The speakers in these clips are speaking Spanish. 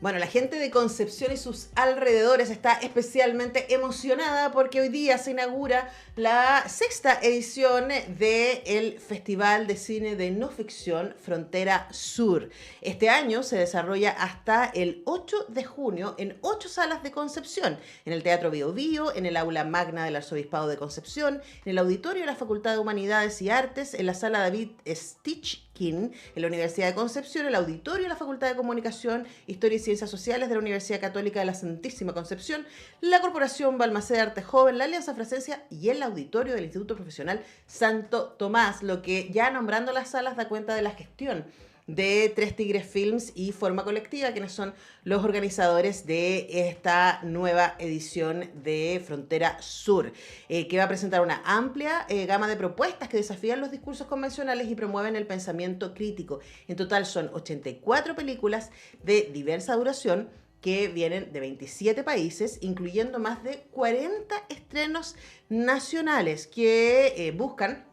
Bueno, la gente de Concepción y sus alrededores está especialmente emocionada porque hoy día se inaugura la sexta edición del Festival de Cine de No Ficción Frontera Sur. Este año se desarrolla hasta el 8 de junio en 8 salas de Concepción, en el Teatro Bio Bio, en el Aula Magna del Arzobispado de Concepción, en el Auditorio de la Facultad de Humanidades y Artes, en la Sala David Stichkin, en la Universidad de Concepción, el Auditorio de la Facultad de Comunicación, Historia y Ciencias Sociales de la Universidad Católica de la Santísima Concepción, la Corporación Balmaceda Arte Joven, la Alianza Frasencia y el Auditorio del Instituto Profesional Santo Tomás, lo que ya nombrando las salas da cuenta de la gestión de Tres Tigres Films y Forma Colectiva, quienes son los organizadores de esta nueva edición de Frontera Sur, que va a presentar una amplia gama de propuestas que desafían los discursos convencionales y promueven el pensamiento crítico. En total son 84 películas de diversa duración que vienen de 27 países, incluyendo más de 40 estrenos nacionales que buscan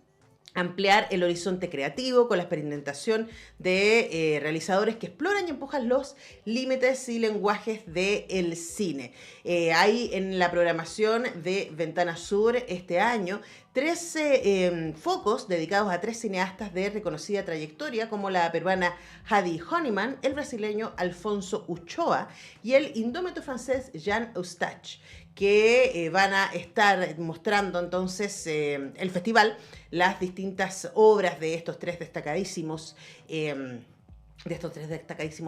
ampliar el horizonte creativo con la experimentación de realizadores que exploran y empujan los límites y lenguajes del cine. Hay en la programación de Ventana Sur este año 13 focos dedicados a 3 cineastas de reconocida trayectoria, como la peruana Hadi Honeyman, el brasileño Alfonso Uchoa y el indómito francés Jean Eustache, que van a estar mostrando entonces el festival las distintas obras de estos tres destacadísimos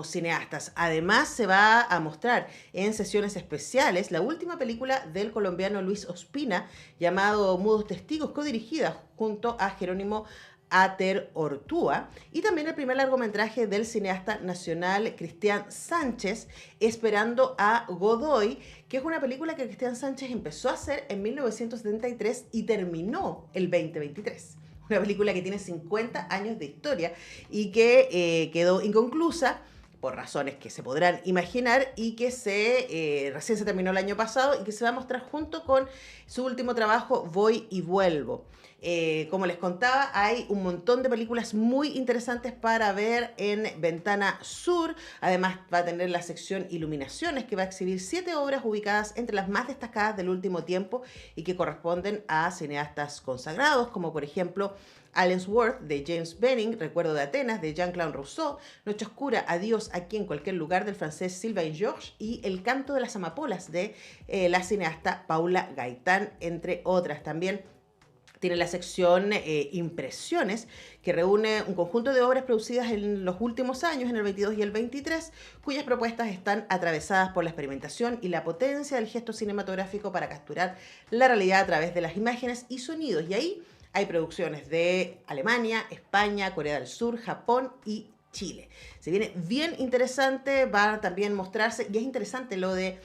cineastas. Además, se va a mostrar en sesiones especiales la última película del colombiano Luis Ospina, llamado Mudos Testigos, codirigida junto a Jerónimo Ater Ortúa, y también el primer largometraje del cineasta nacional Cristian Sánchez, Esperando a Godoy, que es una película que Cristian Sánchez empezó a hacer en 1973 y terminó el 2023. Una película que tiene 50 años de historia y que quedó inconclusa por razones que se podrán imaginar, y que recién se terminó el año pasado y que se va a mostrar junto con su último trabajo, Voy y Vuelvo. Como les contaba, hay un montón de películas muy interesantes para ver en Ventana Sur. Además, va a tener la sección Iluminaciones, que va a exhibir 7 obras ubicadas entre las más destacadas del último tiempo y que corresponden a cineastas consagrados, como por ejemplo Allensworth de James Benning, Recuerdo de Atenas de Jean-Claude Rousseau, Noche Oscura, Adiós aquí en cualquier lugar del francés Sylvain Georges y El Canto de las Amapolas de la cineasta Paula Gaitán, entre otras. También tiene la sección Impresiones, que reúne un conjunto de obras producidas en los últimos años, en el 22 y el 23, cuyas propuestas están atravesadas por la experimentación y la potencia del gesto cinematográfico para capturar la realidad a través de las imágenes y sonidos. Y ahí hay producciones de Alemania, España, Corea del Sur, Japón y Chile. Se viene bien interesante, va a también mostrarse, y es interesante lo de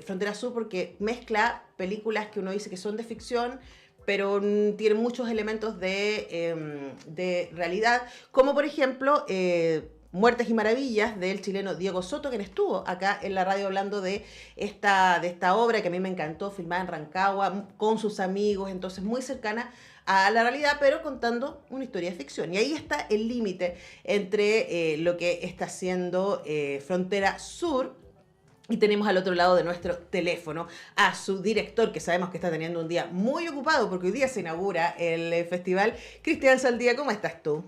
Frontera Sur porque mezcla películas que uno dice que son de ficción, pero tiene muchos elementos de realidad, como por ejemplo Muertes y Maravillas del chileno Diego Soto, quien estuvo acá en la radio hablando de esta obra que a mí me encantó, filmada en Rancagua, con sus amigos, entonces muy cercana a la realidad, pero contando una historia de ficción. Y ahí está el límite entre lo que está haciendo Frontera Sur. Y tenemos al otro lado de nuestro teléfono a su director, que sabemos que está teniendo un día muy ocupado porque hoy día se inaugura el festival. Cristian Saldía, ¿cómo estás tú?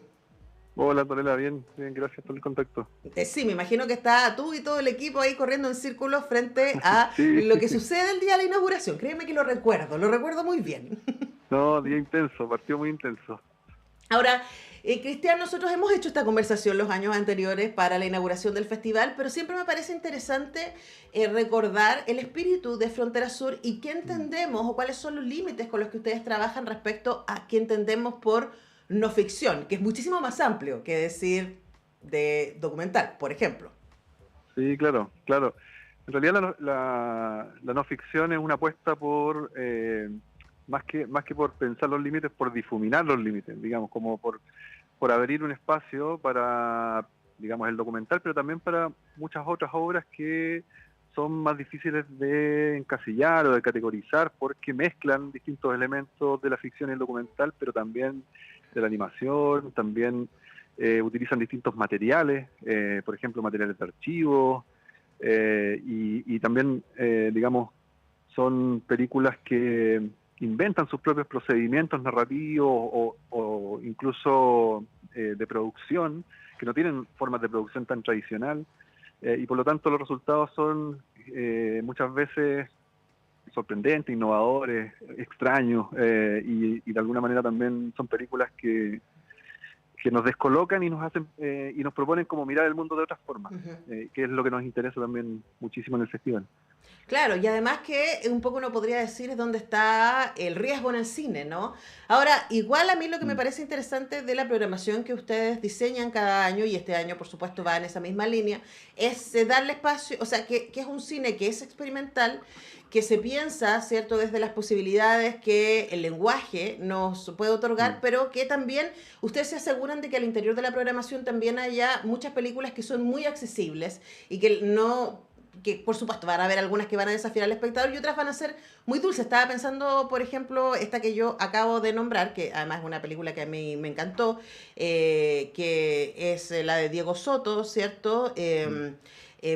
Hola, Torela, bien, bien, gracias por el contacto. Sí, me imagino que está tú y todo el equipo ahí corriendo en círculos frente a Sí, lo que sucede el día de la inauguración. Créeme que lo recuerdo muy bien. no, día intenso, partido muy intenso. Ahora, Cristian, nosotros hemos hecho esta conversación los años anteriores para la inauguración del festival, pero siempre me parece interesante recordar el espíritu de Frontera Sur y qué entendemos o cuáles son los límites con los que ustedes trabajan respecto a qué entendemos por no ficción, que es muchísimo más amplio que decir de documental, por ejemplo. Sí, claro, claro. En realidad la no ficción es una apuesta por, más que por pensar los límites, por difuminar los límites, digamos, como por abrir un espacio para, digamos, el documental, pero también para muchas otras obras que son más difíciles de encasillar o de categorizar porque mezclan distintos elementos de la ficción y el documental, pero también de la animación, también utilizan distintos materiales, por ejemplo, materiales de archivo, y también, digamos, son películas que inventan sus propios procedimientos narrativos o incluso de producción, que no tienen formas de producción tan tradicional, y por lo tanto los resultados son muchas veces sorprendentes, innovadores, extraños, y de alguna manera también son películas que nos descolocan y nos hacen y nos proponen como mirar el mundo de otras formas, que es lo que nos interesa también muchísimo en el festival. Claro, y además que un poco uno podría decir es donde está el riesgo en el cine, ¿no? Ahora, igual a mí lo que me parece interesante de la programación que ustedes diseñan cada año, y este año por supuesto va en esa misma línea, es darle espacio, o sea, que es un cine que es experimental, que se piensa, ¿cierto?, desde las posibilidades que el lenguaje nos puede otorgar, pero que también ustedes se aseguran de que al interior de la programación también haya muchas películas que son muy accesibles y que no, que por supuesto van a haber algunas que van a desafiar al espectador y otras van a ser muy dulces. Estaba pensando, por ejemplo, esta que yo acabo de nombrar, que además es una película que a mí me encantó, que es la de Diego Soto, ¿cierto?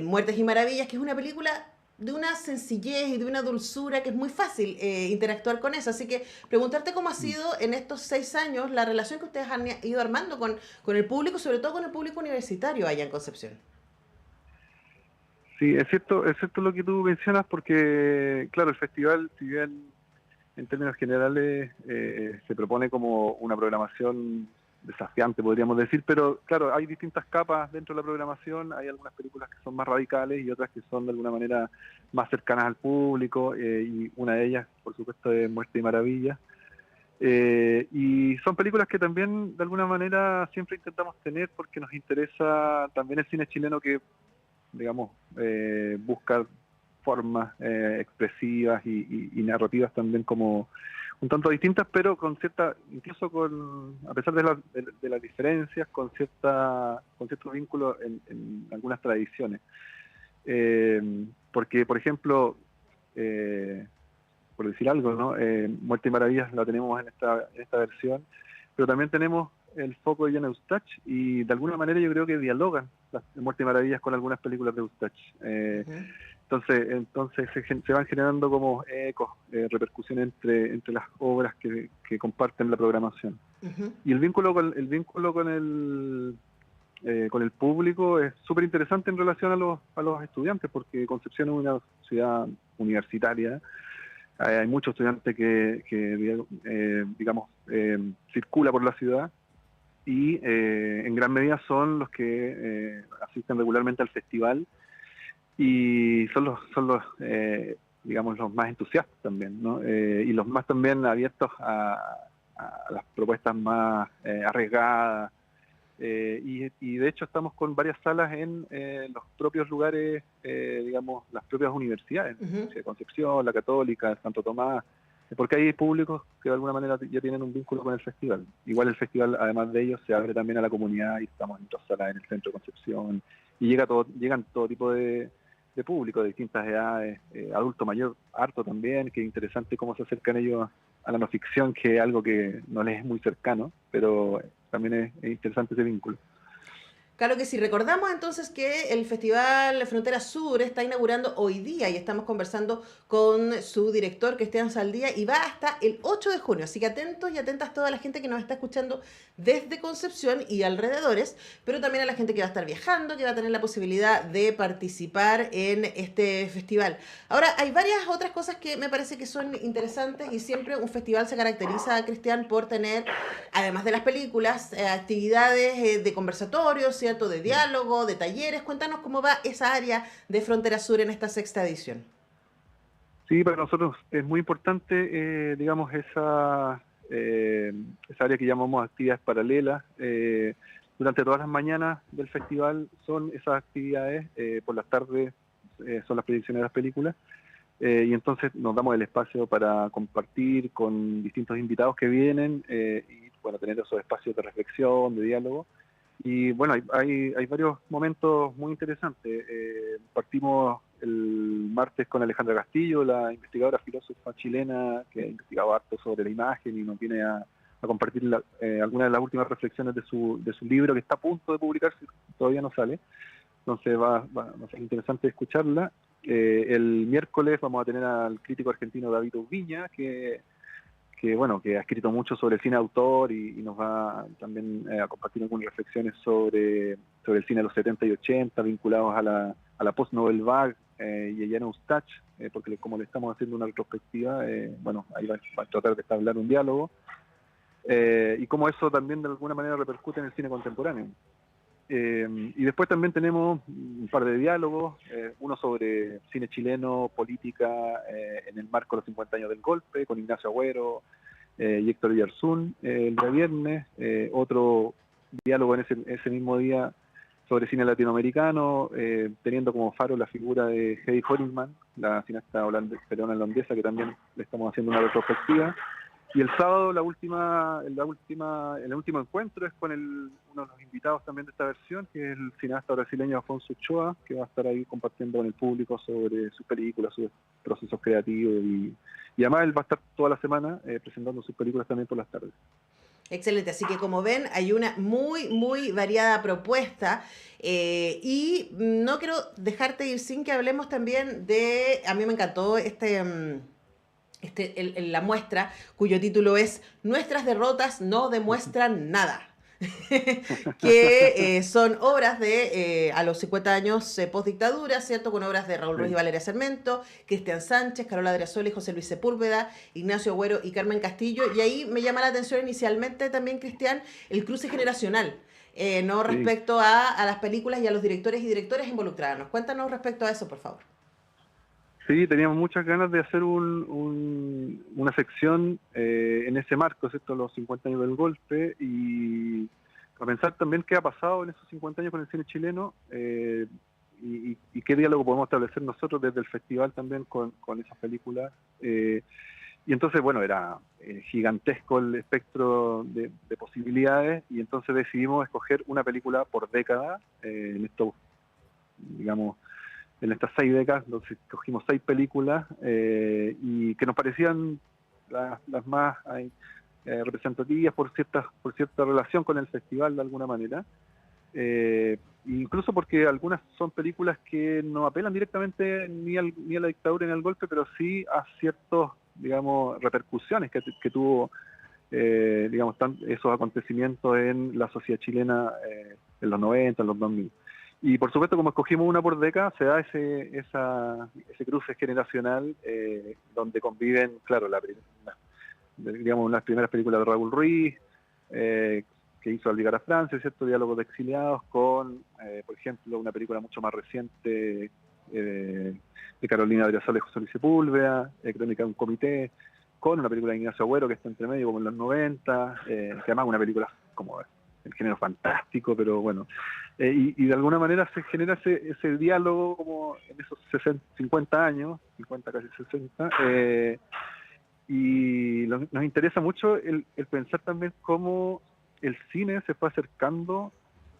Muertes y Maravillas, que es una película de una sencillez y de una dulzura que es muy fácil interactuar con eso. Así que preguntarte cómo ha sido en estos 6 años la relación que ustedes han ido armando con el público, sobre todo con el público universitario allá en Concepción. Sí, es cierto lo que tú mencionas porque, claro, el festival, si bien en términos generales se propone como una programación desafiante, podríamos decir, pero claro, hay distintas capas dentro de la programación, hay algunas películas que son más radicales y otras que son de alguna manera más cercanas al público, y una de ellas, por supuesto, es Muerte y Maravilla. Y son películas que también de alguna manera siempre intentamos tener porque nos interesa también el cine chileno que, digamos, busca formas expresivas y narrativas también como un tanto distintas, pero con cierta, incluso con, a pesar de las diferencias, con cierto vínculo en algunas tradiciones. Porque, por ejemplo, por decir algo, ¿no? Muerte y Maravillas la tenemos en esta versión, pero también tenemos el foco de Jan Eustach, y de alguna manera yo creo que dialogan las Muerte y Maravillas con algunas películas de Eustach. Entonces se van generando como ecos, repercusiones entre las obras que comparten la programación. Y el vínculo con el público es súper interesante en relación a los estudiantes, porque Concepción es una ciudad universitaria. Hay muchos estudiantes que digamos, circula por la ciudad, y en gran medida son los que asisten regularmente al festival, y son los digamos, los más entusiastas también, ¿no? Y los más también abiertos a las propuestas más arriesgadas. Y de hecho estamos con varias salas en los propios lugares, digamos, las propias universidades, de Concepción, la Católica, Santo Tomás, porque hay públicos que de alguna manera ya tienen un vínculo con el festival. Igual el festival, además de ellos, se abre también a la comunidad, y estamos en otras salas en el centro de Concepción, y llegan todo tipo de público, de distintas edades, adulto mayor, harto también, que es interesante cómo se acercan ellos a la no ficción, que es algo que no les es muy cercano, pero también es interesante ese vínculo. Claro que sí, recordamos entonces que el Festival Frontera Sur está inaugurando hoy día y estamos conversando con su director, Cristian Saldía, y va hasta el 8 de junio, así que atentos y atentas toda la gente que nos está escuchando desde Concepción y alrededores, pero también a la gente que va a estar viajando, que va a tener la posibilidad de participar en este festival. Ahora, hay varias otras cosas que me parece que son interesantes, y siempre un festival se caracteriza, Cristian, por tener, además de las películas, actividades de conversatorios, ¿cierto?, de diálogo, de talleres. Cuéntanos cómo va esa área de Frontera Sur en esta 6ª edición. Sí, para nosotros es muy importante, digamos, esa área que llamamos actividades paralelas. Durante todas las mañanas del festival son esas actividades, por las tardes son las proyecciones de las películas, y entonces nos damos el espacio para compartir con distintos invitados que vienen, y bueno, tener esos espacios de reflexión, de diálogo. Y bueno, hay varios momentos muy interesantes. Partimos el martes con Alejandra Castillo, la investigadora filósofa chilena que ha investigado harto sobre la imagen y nos viene a a compartir algunas de las últimas reflexiones de su libro, que está a punto de publicarse, todavía no sale. Entonces va a ser interesante escucharla. El miércoles vamos a tener al crítico argentino David Ubiña, que ha escrito mucho sobre el cine de autor y nos va también a compartir algunas reflexiones sobre el cine de los 70 y 80, vinculados a la post-Nouvelle Vague y a Jan Eustach, porque como le estamos haciendo una retrospectiva, ahí va a tratar de establecer un diálogo, y cómo eso también de alguna manera repercute en el cine contemporáneo. Y después también tenemos un par de diálogos, uno sobre cine chileno, política, en el marco de los 50 años del golpe, con Ignacio Agüero y Héctor Villarzún, el día viernes. Otro diálogo en ese mismo día sobre cine latinoamericano, teniendo como faro la figura de Hedy Hoellman, la cineasta peruana-holandesa, que también le estamos haciendo una retrospectiva. Y el sábado el último encuentro es con uno de los invitados también de esta versión, que es el cineasta brasileño Afonso Ochoa, que va a estar ahí compartiendo con el público sobre sus películas, sus procesos creativos, y además él va a estar toda la semana presentando sus películas también por las tardes. Excelente, así que como ven hay una muy, muy variada propuesta, y no quiero dejarte ir sin que hablemos también a mí me encantó la muestra, cuyo título es Nuestras derrotas no demuestran nada. Que son obras de a los 50 años post-dictadura, ¿cierto? Con obras de Raúl Ruiz y Valeria Sarmiento, Cristian Sánchez, Carola Adriasola y José Luis Sepúlveda, Ignacio Agüero y Carmen Castillo. Y ahí me llama la atención inicialmente también, Cristian, el cruce generacional, no respecto a las películas y a los directores y directoras involucradas. Cuéntanos respecto a eso, por favor. Sí, teníamos muchas ganas de hacer una sección en ese marco, ¿cierto? Los 50 años del golpe, y a pensar también qué ha pasado en esos 50 años con el cine chileno, y qué diálogo podemos establecer nosotros desde el festival también con esas películas. Y entonces, era gigantesco el espectro de posibilidades, y entonces decidimos escoger una película por década, en estas 6 décadas. Entonces escogimos 6 películas, y que nos parecían las más representativas por cierta relación con el festival de alguna manera, incluso porque algunas son películas que no apelan directamente ni a la dictadura ni al golpe, pero sí a ciertos, repercusiones que tuvo esos acontecimientos en la sociedad chilena en los 90, en los 2000. Y por supuesto, como escogimos una por década, se da ese cruce generacional, donde conviven, claro, las primeras películas de Raúl Ruiz, que hizo Al llegar a Francia, ¿cierto? Diálogos de exiliados, con, por ejemplo, una película mucho más reciente de Carolina Adriasola y José Luis Sepúlveda, Crónica de un comité, con una película de Ignacio Agüero que está entre medio, como en los 90, que además es una película como el género fantástico, pero y de alguna manera se genera ese diálogo como en esos 50 años, 50 casi 60, y nos interesa mucho el pensar también cómo el cine se fue acercando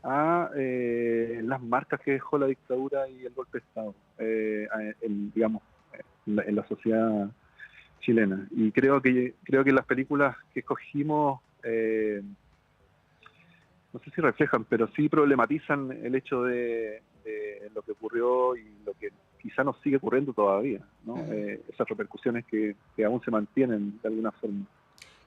a las marcas que dejó la dictadura y el golpe de Estado, en la sociedad chilena. Y creo que las películas que escogimos, no sé si reflejan, pero sí problematizan el hecho de lo que ocurrió y lo que quizá nos sigue ocurriendo todavía, ¿no? Esas repercusiones que aún se mantienen de alguna forma.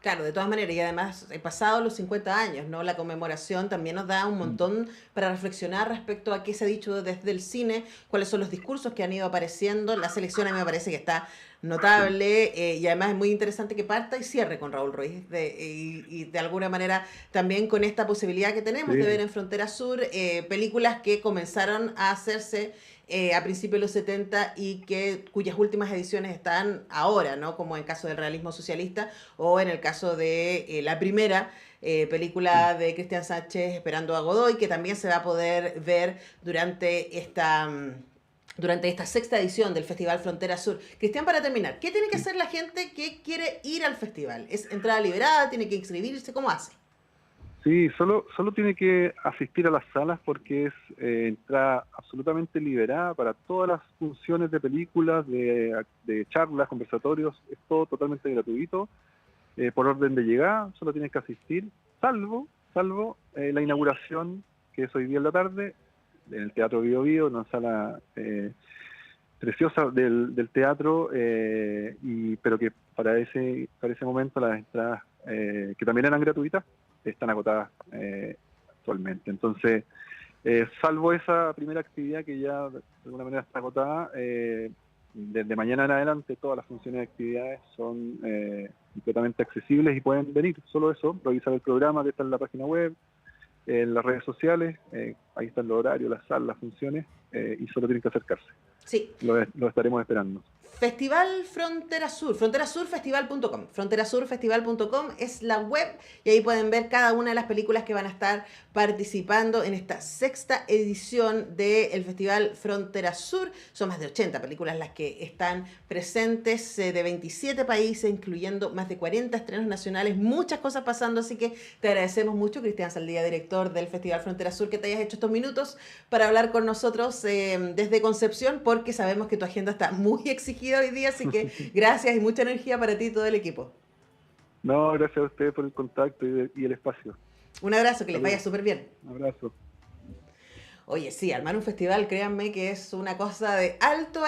Claro, de todas maneras, y además, pasado los 50 años, ¿no? La conmemoración también nos da un montón para reflexionar respecto a qué se ha dicho desde el cine, cuáles son los discursos que han ido apareciendo. La selección a mí me parece que está notable, y además es muy interesante que parta y cierre con Raúl Ruiz, y de alguna manera también con esta posibilidad que tenemos de ver en Frontera Sur películas que comenzaron a hacerse a principios de los 70 y cuyas últimas ediciones están ahora, ¿no? Como en el caso del realismo socialista, o en el caso de la primera película de Cristian Sánchez, Esperando a Godoy, que también se va a poder ver durante esta 6ª edición del Festival Frontera Sur. Cristian, para terminar, ¿qué tiene que hacer la gente que quiere ir al festival? ¿Es entrada liberada? ¿Tiene que inscribirse? ¿Cómo hace? Sí, solo tiene que asistir a las salas, porque es entrada absolutamente liberada para todas las funciones de películas, de charlas, conversatorios. Es todo totalmente gratuito. por orden de llegada, solo tienes que asistir, salvo la inauguración, que es hoy día en la tarde, en el Teatro Bio Bio, una sala preciosa del teatro, pero que para ese momento las entradas, que también eran gratuitas, están agotadas actualmente. Entonces, salvo esa primera actividad que ya de alguna manera está agotada, desde mañana en adelante todas las funciones y actividades son completamente accesibles y pueden venir. Solo eso, revisar el programa que está en la página web, en las redes sociales, ahí están los horarios, las salas, las funciones, y solo tienen que acercarse. Sí. Lo estaremos esperando. Festival Frontera Sur, fronterasurfestival.com. Fronterasurfestival.com es la web y ahí pueden ver cada una de las películas que van a estar participando en esta 6ª edición del Festival Frontera Sur. Son más de 80 películas las que están presentes de 27 países, incluyendo más de 40 estrenos nacionales, muchas cosas pasando, así que te agradecemos mucho, Cristian Saldía, director del Festival Frontera Sur, que te hayas hecho estos minutos para hablar con nosotros desde Concepción, porque sabemos que tu agenda está muy exigida hoy día, así que gracias y mucha energía para ti y todo el equipo. No, gracias a ustedes por el contacto y el espacio. Un abrazo, que les vaya súper bien. Un abrazo. Oye, sí, armar un festival, créanme que es una cosa de alto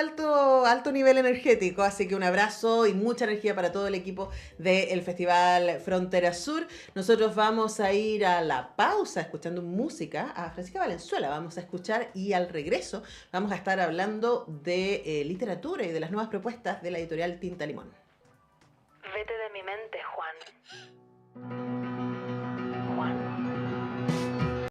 nivel energético, así que un abrazo y mucha energía para todo el equipo del Festival Frontera Sur. Nosotros vamos a ir a la pausa escuchando música a Francisca Valenzuela, vamos a escuchar, y al regreso vamos a estar hablando de literatura y de las nuevas propuestas de la editorial Tinta Limón. Vete de mi mente, Juan.